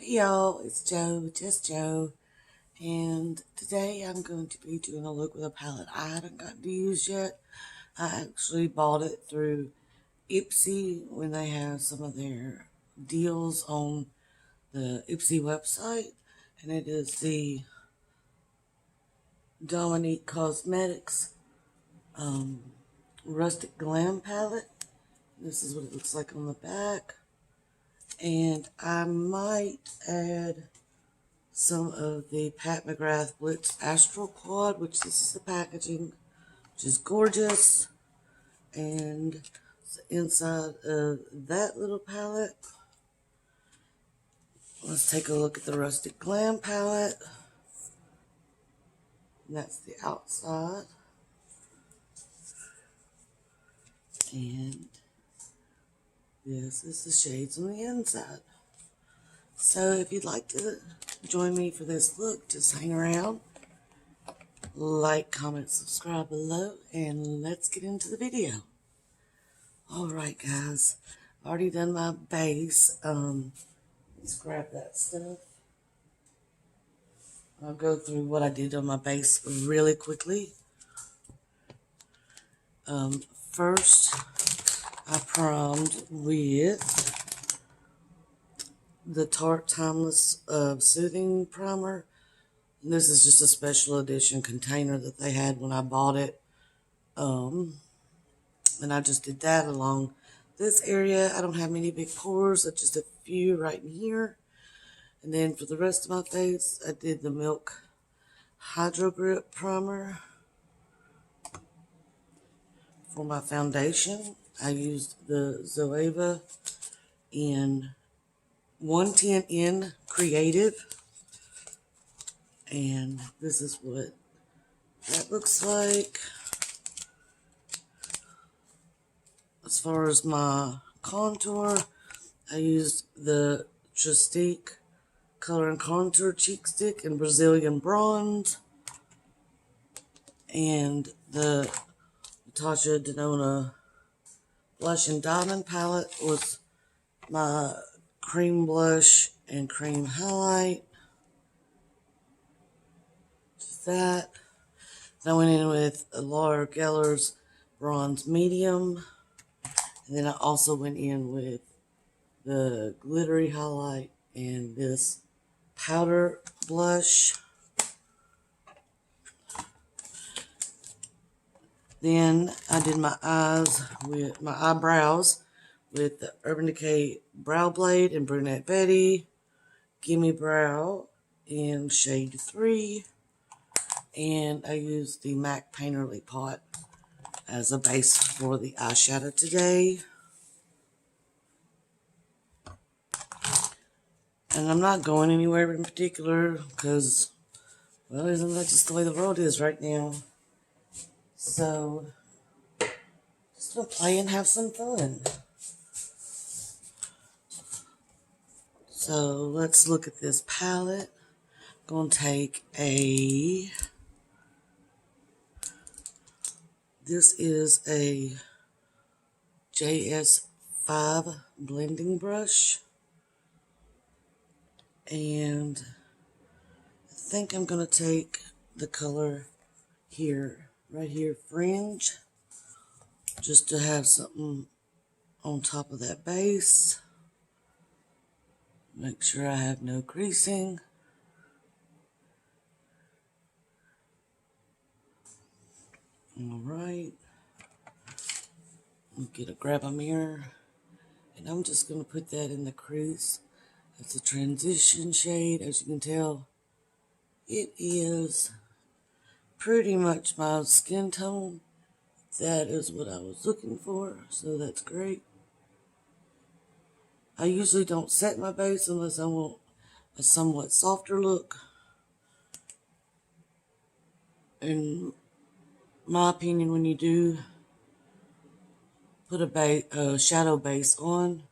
Hey y'all, it's Joe, just Joe, and today I'm going to be doing a look with a palette I haven't gotten to use yet. I actually bought it through IPSY when they have some of their deals on the IPSY website, and it is the Dominique Cosmetics Rustic Glam palette. This is what it looks like on the back, and I might add some of the Pat McGrath Blitz Astral Quad, which this is the packaging, which is gorgeous. And inside of that little palette, let's take a look at the Rustic Glam palette. And that's the outside. And this is the shades on the inside. So if you'd like to join me for this look, just hang around, like, comment, subscribe below, and let's get into the video. Alright guys, I've already done my base. Let's grab that stuff. I'll go through what I did on my base really quickly. First, I primed with the Tarte Timeless Soothing Primer. And this is just a special edition container that they had when I bought it. And I just did that along this area. I don't have many big pores, just a few right in here. And then for the rest of my face, I did the Milk Hydro Grip Primer. For my foundation, I used the Zoeva in 110N Creative. And this is what that looks like. As far as my contour, I used the Rustic Color and Contour Cheek Stick in Brazilian Bronze. And the Natasha Denona Blush and Diamond palette was my cream blush and cream highlight. Just that. Then I went in with Laura Geller's Bronze Medium. And then I also went in with the glittery highlight and this powder blush. Then I did my eyebrows with the Urban Decay Brow Blade and Brunette Betty, Gimme Brow in shade 3, and I used the MAC Painterly Pot as a base for the eyeshadow today. And I'm not going anywhere in particular because, well, isn't that just the way the world is right now? So, just gonna play and have some fun. So, let's look at this palette. I'm gonna take this is a JS5 blending brush. And I think I'm gonna take the color here, right here, Fringe, just to have something on top of that base. Make sure I have no creasing. Alright. Grab a mirror, and I'm just going to put that in the crease. It's a transition shade, as you can tell. It is pretty much my skin tone. That is what I was looking for, so that's great. I usually don't set my base unless I want a somewhat softer look. In my opinion, when you do put a shadow base on,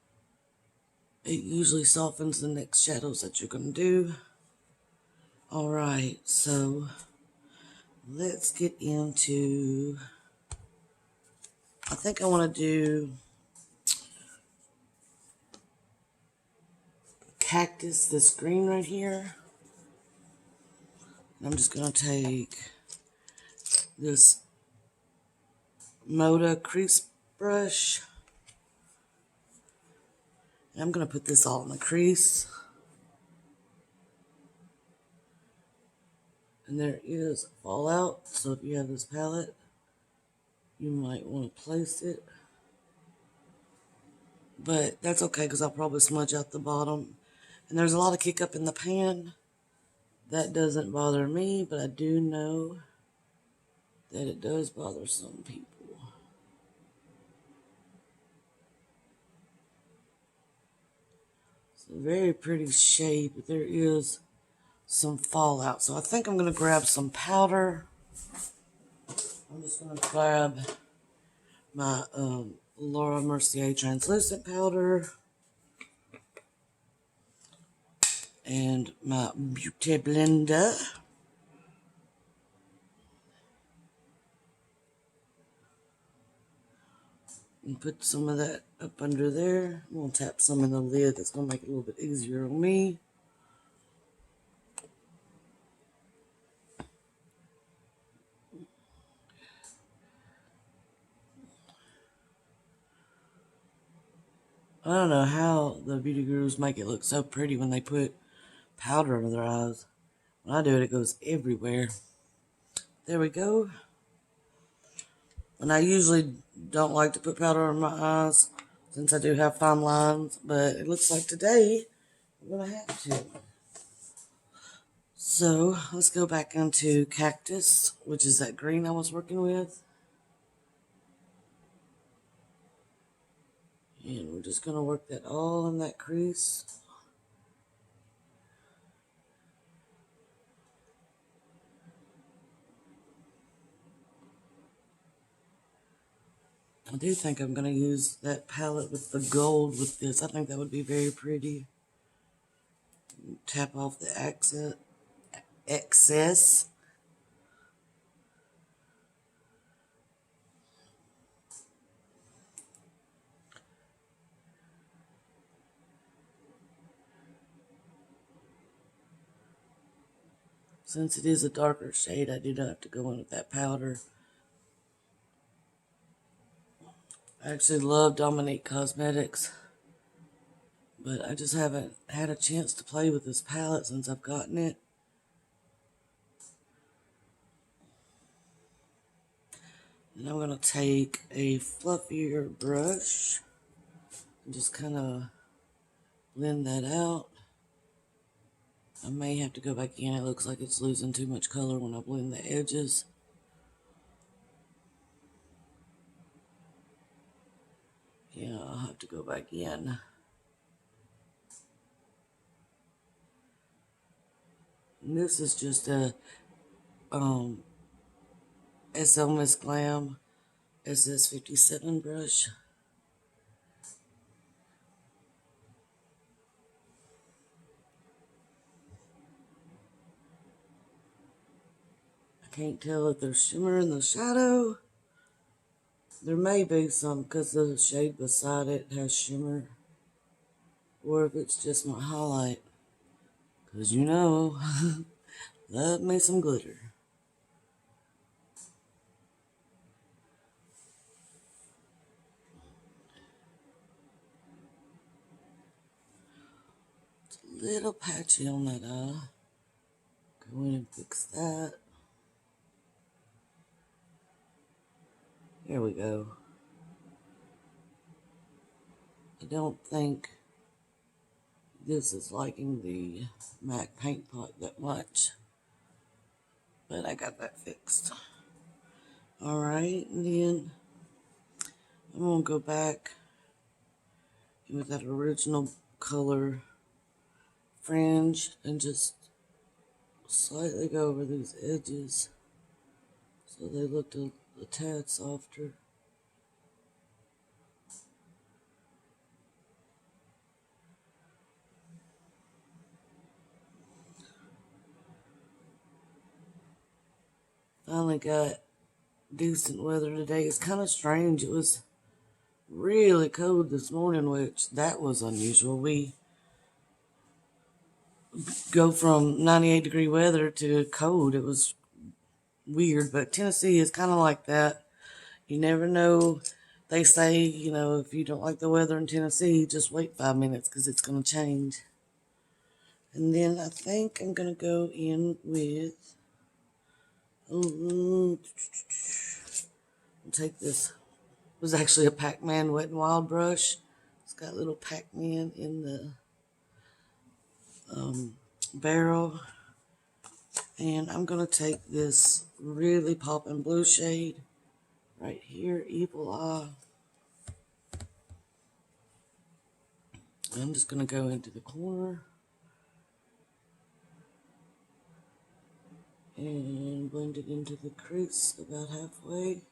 it usually softens the next shadows that you're going to do. Alright, so let's get into, I think I want to do Cactus, this green right here. And I'm just going to take this Moda crease brush. And I'm going to put this all in the crease. And there is fallout, so if you have this palette, you might want to place it. But that's okay because I'll probably smudge out the bottom. And there's a lot of kick up in the pan. That doesn't bother me, but I do know that it does bother some people. It's a very pretty shade, but there is some fallout. So I think I'm going to grab some powder. I'm just going to grab my Laura Mercier translucent powder and my beauty blender. And put some of that up under there. I'm going to tap some in the lid. That's going to make it a little bit easier on me. I don't know how the beauty gurus make it look so pretty when they put powder under their eyes. When I do it, it goes everywhere. There we go. And I usually don't like to put powder on my eyes since I do have fine lines, but it looks like today I'm going to have to. So let's go back into Cactus, which is that green I was working with. And we're just going to work that all in that crease. I do think I'm going to use that palette with the gold with this. I think that would be very pretty. Tap off the excess. Since it is a darker shade, I do not have to go in with that powder. I actually love Dominique Cosmetics, but I just haven't had a chance to play with this palette since I've gotten it. And I'm going to take a fluffier brush and just kind of blend that out. I may have to go back in. It looks like it's losing too much color when I blend the edges. Yeah, I'll have to go back in. And this is just a SL Miss Glam SS57 brush. I can't tell if there's shimmer in the shadow. There may be some because the shade beside it has shimmer. Or if it's just my highlight. Because you know, love me some glitter. It's a little patchy on that eye. Go in and fix that. There we go. I don't think this is liking the MAC paint pot that much, but I got that fixed. Alright, and then I'm going to go back with that original color fringe and just slightly go over these edges so they look a tad softer. Finally got decent weather today. It's kind of strange. It was really cold this morning, which that was unusual. We go from 98-degree weather to cold. It was weird, but Tennessee is kind of like that. You never know. They say, you know, if you don't like the weather in Tennessee, just wait 5 minutes because it's going to change. And then I think I'm going to go in with, I'll take this. It was actually a Pac-Man Wet n Wild brush. It's got a little Pac-Man in the barrel. And I'm going to take this really poppin' blue shade right here, Evil Eye. I'm just going to go into the corner and blend it into the crease about halfway.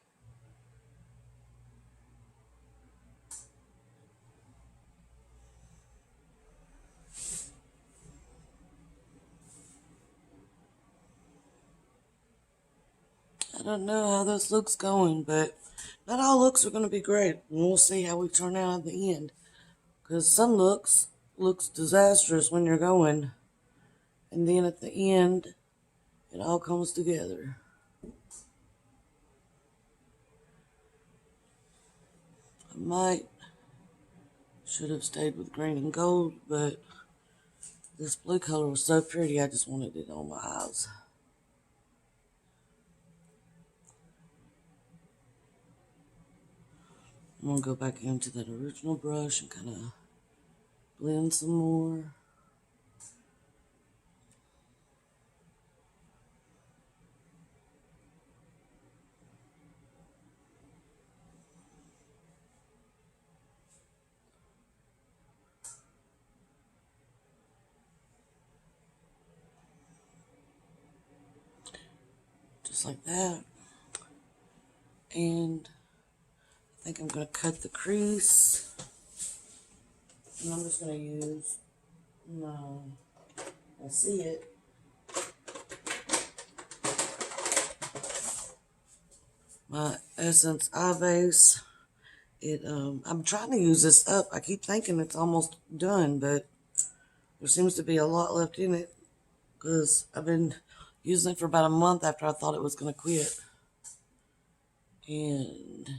I don't know how this looks going, but not all looks are going to be great. And we'll see how we turn out at the end. Because some looks disastrous when you're going. And then at the end, it all comes together. Should have stayed with green and gold, but this blue color was so pretty, I just wanted it on my eyes. I'm going to go back into that original brush and kind of blend some more. Just like that. And I think I'm going to cut the crease. And I'm just going to use, I see it. My Essence Eye Base. I'm trying to use this up. I keep thinking it's almost done, but there seems to be a lot left in it because I've been using it for about a month after I thought it was going to quit. And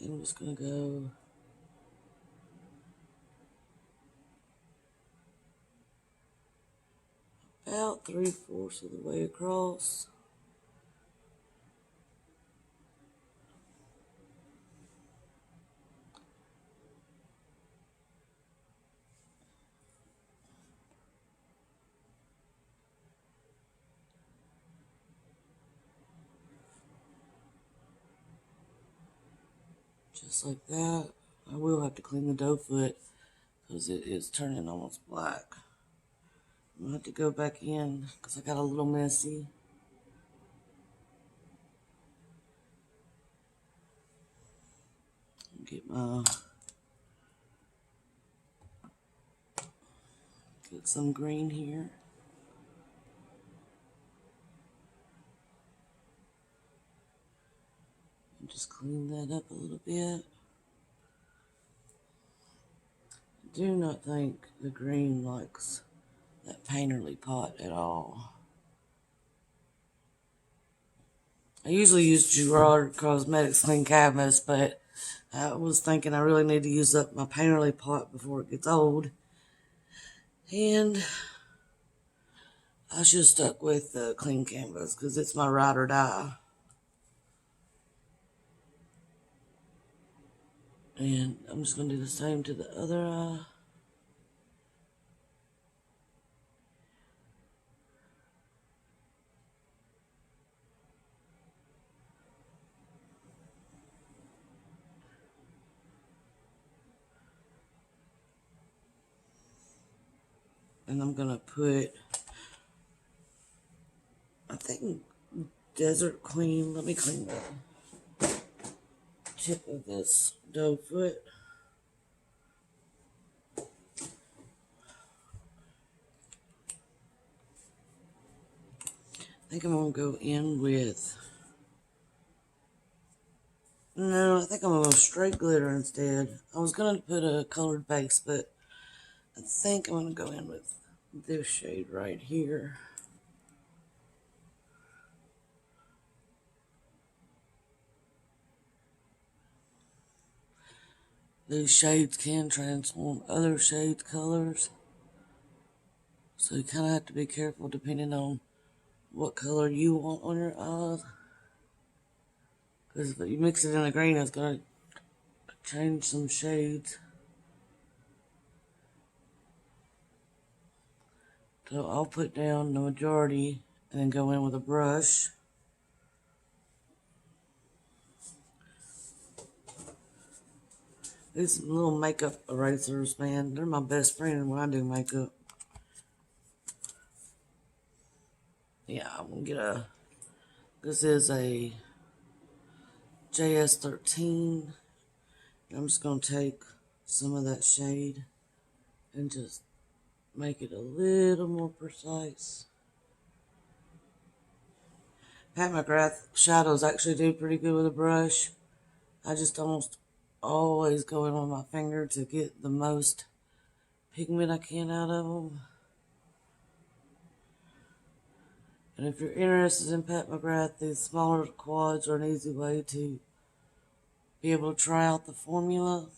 I'm just going to go about 3/4 of the way across. Just like that. I will have to clean the dough foot because it is turning almost black. I'm going to have to go back in because I got a little messy. Get some green here. And just clean that up a little bit. I do not think the green likes that painterly pot at all. I usually use GRWM Cosmetics Clean Canvas, but I was thinking I really need to use up my painterly pot before it gets old. And I should have stuck with the Clean Canvas because it's my ride or die. And I'm just going to do the same to the other eye. And I'm going to put, I think, Desert Queen. Let me clean the tip of this dough foot. I think I'm going to go in with, no, I think I'm going to go straight glitter instead. I was going to put a colored base, but I think I'm going to go in with this shade right here. These shades can transform other shades' colors. So you kind of have to be careful depending on what color you want on your eyes. Because if you mix it in a green, it's going to change some shades. So I'll put down the majority and then go in with a brush. These little makeup erasers, man, they're my best friend when I do makeup. Yeah, I'm going to get this is a JS13. I'm just going to take some of that shade and just make it a little more precise. Pat McGrath shadows actually do pretty good with a brush. I just almost always go in on my finger to get the most pigment I can out of them. And if you're interested in Pat McGrath, these smaller quads are an easy way to be able to try out the formula.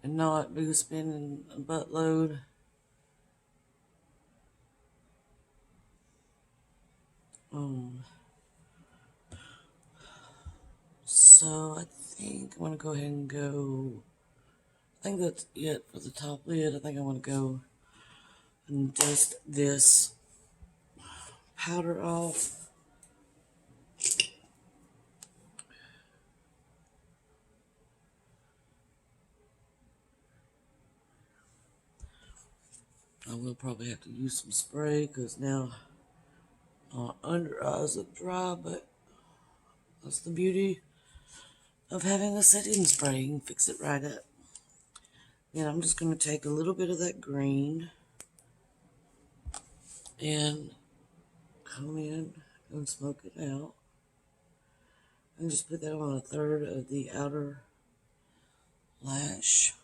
And not be spending a buttload. So I think I'm going to go ahead and go, I think that's it for the top lid. I think I'm going to go and dust this powder off. I will probably have to use some spray because now my under eyes look dry, but that's the beauty of having a setting spray. You can fix it right up. And I'm just going to take a little bit of that green and come in and smoke it out. And just put that on a third of the outer lash.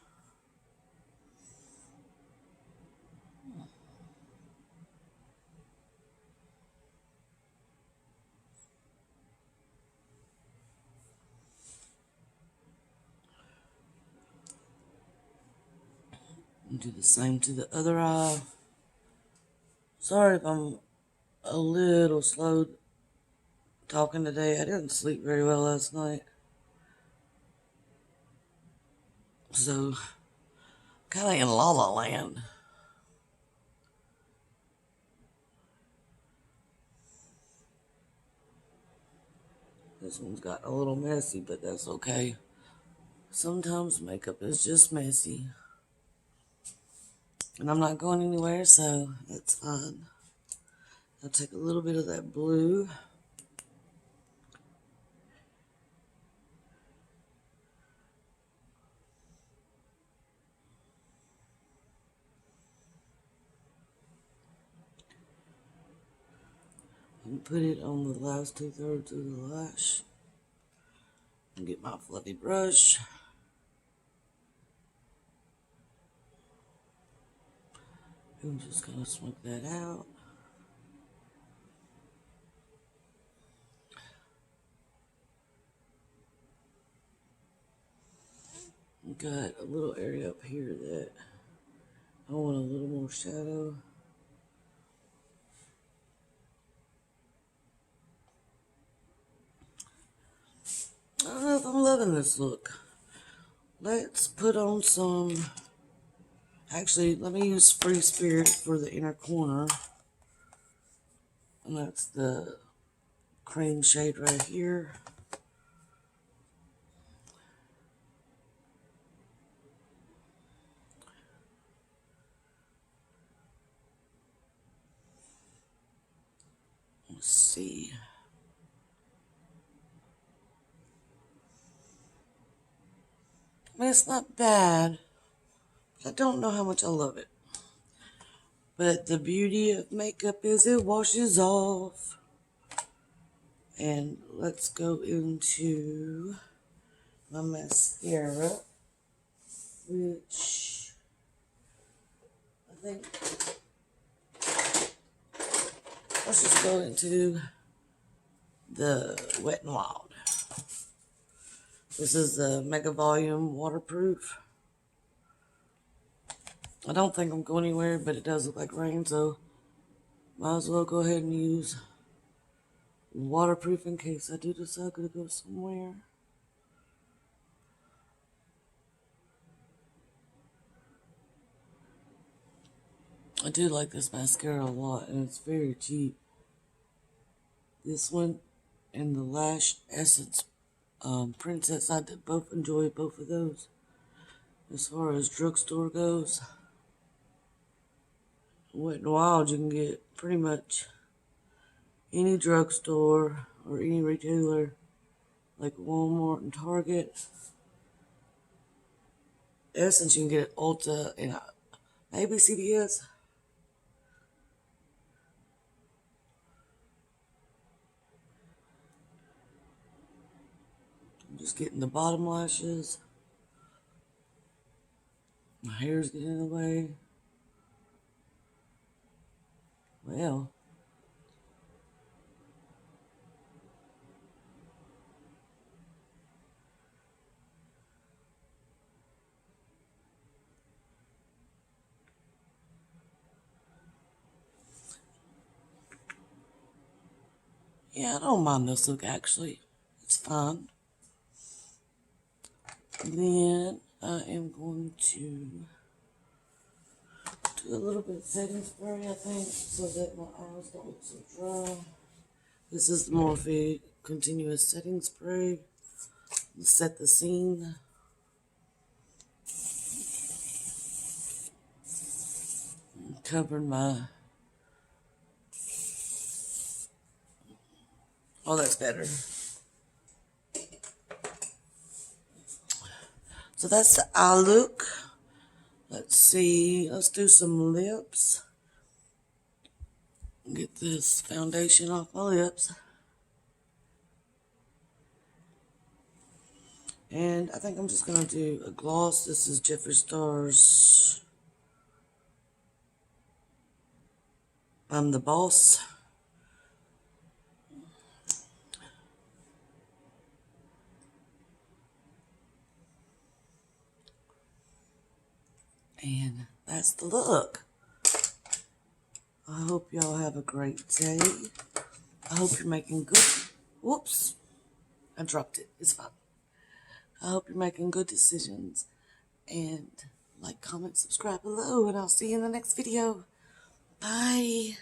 And do the same to the other eye. Sorry if I'm a little slow talking today. I didn't sleep very well last night. So, kind of in La La Land. This one's got a little messy, but that's okay. Sometimes makeup is just messy. And I'm not going anywhere, so that's fine. I'll take a little bit of that blue. And put it on the last 2/3 of the lash. And get my fluffy brush. I'm just going to smoke that out. Got a little area up here that I want a little more shadow. I don't know if I'm loving this look. Let's put on some, actually, let me use Free Spirit for the inner corner. And that's the cream shade right here. Let's see. I mean, it's not bad. I don't know how much I love it. But the beauty of makeup is it washes off. And let's go into my mascara, which I think, let's just go into the Wet n Wild. This is the Mega Volume Waterproof. I don't think I'm going anywhere, but it does look like rain, so might as well go ahead and use waterproof in case I do decide to go somewhere. I do like this mascara a lot, and it's very cheap. This one and the Lash Essence Princess, I did both enjoy both of those. As far as drugstore goes, Wet n Wild you can get pretty much any drugstore or any retailer like Walmart and Target. Essence you can get at Ulta and maybe CVS. I'm just getting the bottom lashes. My hair's getting in the way. Well, yeah, I don't mind this look actually. It's fine. Then I am going to do a little bit of setting spray, I think, so that my eyes don't look so dry. This is the Morphe Continuous Setting Spray to set the scene. Covering my... Oh, that's better. So that's the eye look. Let's see. Let's do some lips. Get this foundation off my lips. And I think I'm just going to do a gloss. This is Jeffree Star's I'm the Boss. And that's the look. I hope y'all have a great day. I hope you're making good... Whoops. I dropped it. It's fine. I hope you're making good decisions. And like, comment, subscribe below. And I'll see you in the next video. Bye.